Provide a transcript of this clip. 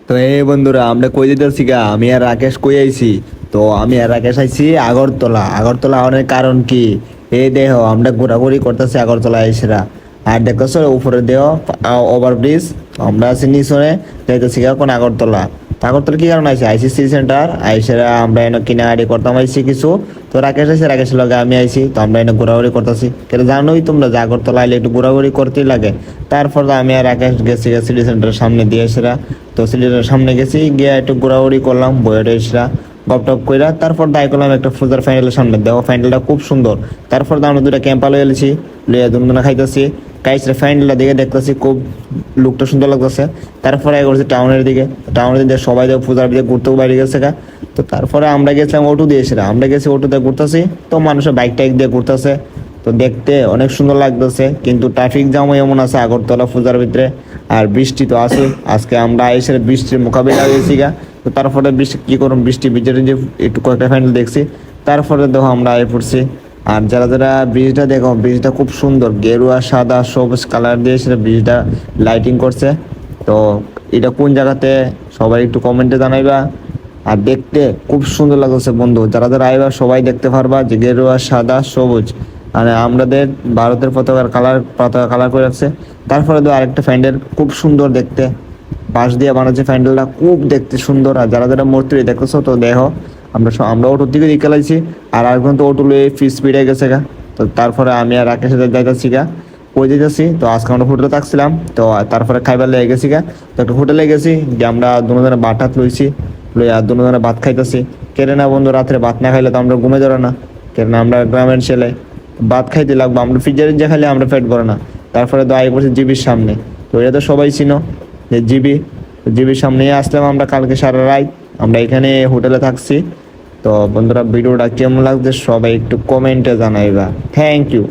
তো এই বন্ধুরা আমরা কই দিতেছি গা, আমি আর রাকেশ কই আইছি। তো আমি আর রাকেশ আইছি আগরতলা। আগরতলা অনেক কারণ কি, এই দেহ আমরা ঘোরাঘুরি করতেছি আগরতলা আইসরা। আর দেখতেছো উপরে দেহ ওভারব্রিজ, আমরা আছি নিচনে যাইতেছি গা কোন আগরতলা। তো আগরতলা কি কারণ আইসি, আইসিসি সেন্টার আইসরা আমরা এনে কিনাকাটি করতাম আইসি কিছু। তো রাকেশ আইসি, রাকেশের লগে আমি আইছি, তো আমরা এনে ঘোরাঘুরি করতেছি। কেন জানোই তোমরা যে আগরতলা আইলে একটু ঘোরাঘুরি করতেই লাগে। তারপর আমি আর রাকেশ গেছি সিটি সেন্টারের সামনে দিয়ে এসরা। তো সিলিন্ডারের সামনে গেছি, গিয়ে একটু ঘোরাঘুরি করলাম, বইয়ের এসরা গপ টপ কইরা। তারপর দায় করলাম একটা ফুজার ফাইনালের সামনে, দেখো ফাইনালটা খুব সুন্দর। তারপর আমরা দুটা ক্যাম্পা লয়ে এলেছি, লইয়া দুজনে খাইতেছি। কাইসরা ফাইনালটা দিকে দেখতেছি খুব লুকটা সুন্দর লাগতেছে। তারপরে করছি টাউনের দিকে, টাউনের দিকে সবাই দেখো পূজার দিকে ঘুরতেও বাইরে গেছে গা। তো তারপরে আমরা গেছিলাম অটো দিয়ে এসে, আমরা গেছি অটোতে ঘুরতেছি। তো মানুষের বাইক টাইক দিয়ে ঘুরতেছে, তো দেখতে অনেক সুন্দর লাগতেছে। কিন্তু ট্রাফিক জ্যামও এমন আছে আগরতলা পূজার ভিতরে। আর বৃষ্টি তো আছে, আজকে আমরা এসে বৃষ্টির মোকাবিলা হয়েছি গা। তো তারপরে বৃষ্টি কি করুন, বৃষ্টি ভিজে যে একটু কয়েকটা ফাইনাল দেখছি। তারপরে দেখো আমরা আয় পড়ছি। আর যারা যারা ব্রিজটা দেখো, ব্রিজটা খুব সুন্দর, গেরুয়া সাদা সবুজ কালার দিয়ে সেটা ব্রিজটা লাইটিং করছে। তো এটা কোন জায়গাতে সবাই একটু কমেন্টে জানাইবা। আর দেখতে খুব সুন্দর লাগছে বন্ধু, যারা যারা আইবা সবাই দেখতে পারবা যে গেরুয়া সাদা সবুজ মানে আমাদের ভারতের পতাকা কালার করে রাখছে। তারপরে তো আরেকটা প্যান্ডেল খুব সুন্দর দেখতে, বাঁশ দিয়ে বানাচ্ছে প্যান্ডেলটা, খুব দেখতে সুন্দর। আর যারা যারা মূর্তি দেখতেছো তো দেখো, আমরা অটোর দিকে দিকে লাইছি। আর একজন তো অটো লয়ে ফি স্পিডে গেছে গা। তো তারপরে আমি আর রাকেশের যাইতেছি গা, কই যেতেছি। তো আজকে আমরা হোটেলে থাকছিলাম, তো তারপরে খাইবার লেগে গেছি গা। তো একটা হোটেলে গেছি, যে আমরা দুজনে ভাত টাত লইছি, লইয়া দুজনে ভাত খাইতেছি। কেন না বন্ধু, রাত্রে ভাত না খাইলে তো আমরা ঘুমে ধরে না। কেন আমরা গ্রামের ছেলে, ভাত খাইতে লাগবো, আমরা ফ্রিজের যে খাইলে আমরা পেট ভরে না। তারপরে তো আই পড়ছি জিবির সামনে, তো এটা তো সবাই চিনো যে জিবি। জিবির সামনে আসলাম আমরা কালকে সারা রাত, আমরা এখানে হোটেলে থাকছি। তো বন্ধুরা ভিডিওটা কেমন লাগছে সবাই একটু কমেন্টে জানাইবা। Thank you.